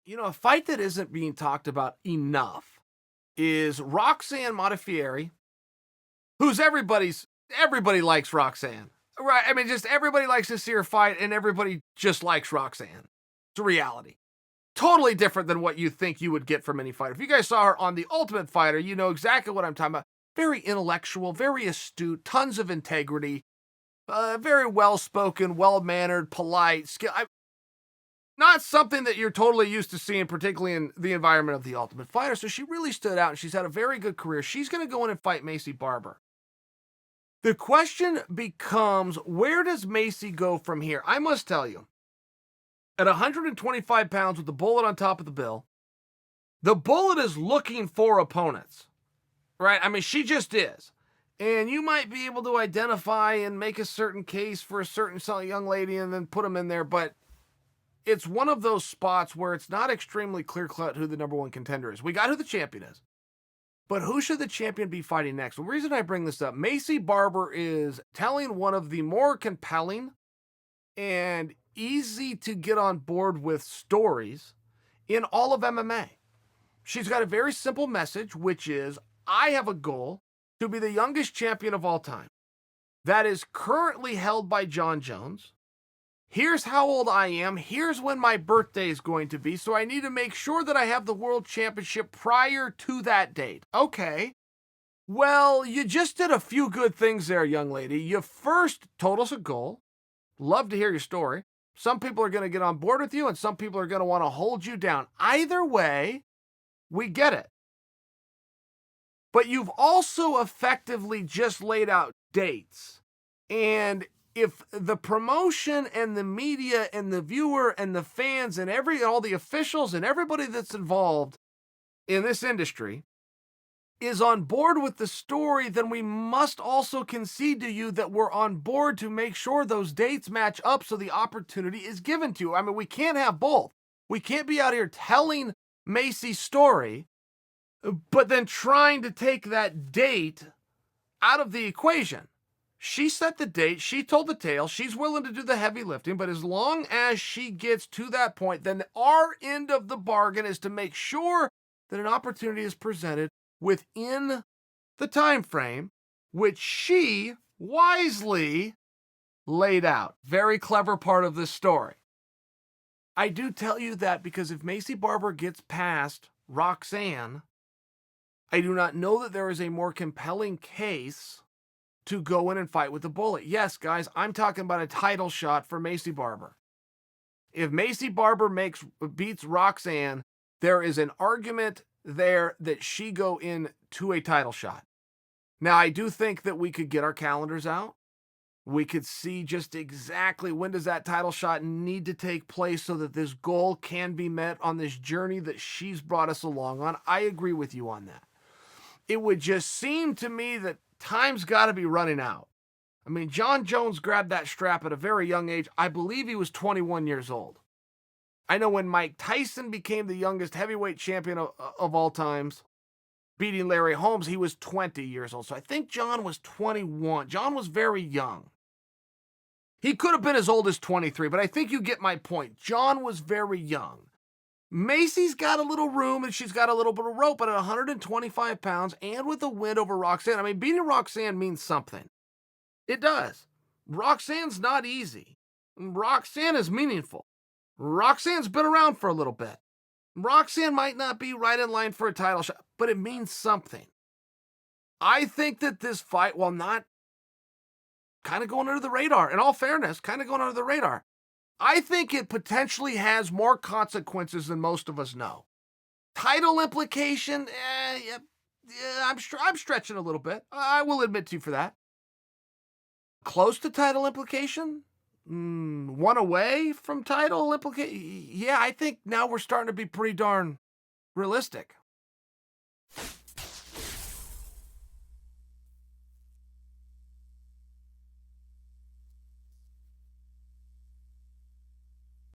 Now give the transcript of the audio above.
A fight that isn't being talked about enough is Roxanne Modafferi, who's everybody likes Roxanne. Right? I mean, just everybody likes to see her fight, and everybody just likes Roxanne. It's a reality. Totally different than what you think you would get from any fighter. If you guys saw her on The Ultimate Fighter, you know exactly what I'm talking about. Very intellectual, very astute, tons of integrity, very well spoken, well mannered, polite, not something that you're totally used to seeing, particularly in the environment of The Ultimate Fighter. So she really stood out, and she's had a very good career. She's going to go in and fight Maycee Barber. The question becomes, where does Maycee go from here? I must tell you, at 125 pounds with the bullet on top of the bill, the bullet is looking for opponents, right? I mean, she just is. And you might be able to identify and make a certain case for a certain young lady and then put them in there, but it's one of those spots where it's not extremely clear-cut who the number one contender is. We got who the champion is. But who should the champion be fighting next? The reason I bring this up, Maycee Barber is telling one of the more compelling and easy to get on board with stories in all of MMA. She's got a very simple message, which is, I have a goal to be the youngest champion of all time. That is currently held by Jon Jones. Here's how old I am. Here's when my birthday is going to be. So I need to make sure that I have the world championship prior to that date. Okay. Well, you just did a few good things there, young lady. You first told us a goal. Love to hear your story. Some people are going to get on board with you, and some people are going to want to hold you down. Either way, we get it. But you've also effectively just laid out dates. And if the promotion and the media and the viewer and the fans and all the officials and everybody that's involved in this industry is on board with the story, then we must also concede to you that we're on board to make sure those dates match up so the opportunity is given to you. I mean, we can't have both. We can't be out here telling Maycee's story, but then trying to take that date out of the equation. She set the date, she told the tale, she's willing to do the heavy lifting, but as long as she gets to that point, then our end of the bargain is to make sure that an opportunity is presented within the time frame which she wisely laid out. Very clever part of this story. I do tell you that because if Maycee Barber gets past Roxanne, I do not know that there is a more compelling case to go in and fight with the bullet. Yes, guys, I'm talking about a title shot for Maycee Barber. If Maycee Barber beats Roxanne, there is an argument there that she go in to a title shot. Now, I do think that we could get our calendars out. We could see just exactly when does that title shot need to take place so that this goal can be met on this journey that she's brought us along on. I agree with you on that. It would just seem to me that time's got to be running out. I mean, Jon Jones grabbed that strap at a very young age. I believe he was 21 years old. I know when Mike Tyson became the youngest heavyweight champion of all times, beating Larry Holmes, he was 20 years old. So I think Jon was 21. Jon was very young. He could have been as old as 23, but I think you get my point. Jon was very young. Maycee's got a little room and she's got a little bit of rope, but at 125 pounds and with a win over Roxanne. I mean, beating Roxanne means something. It does. Roxanne's not easy. Roxanne is meaningful. Roxanne's been around for a little bit. Roxanne might not be right in line for a title shot, but it means something. I think that this fight, while not kind of going under the radar, in all fairness, kind of going under the radar, I think it potentially has more consequences than most of us know. Title implication, I'm stretching a little bit. I will admit to you for that. Close to title implication? One away from title implication? Yeah, I think now we're starting to be pretty darn realistic.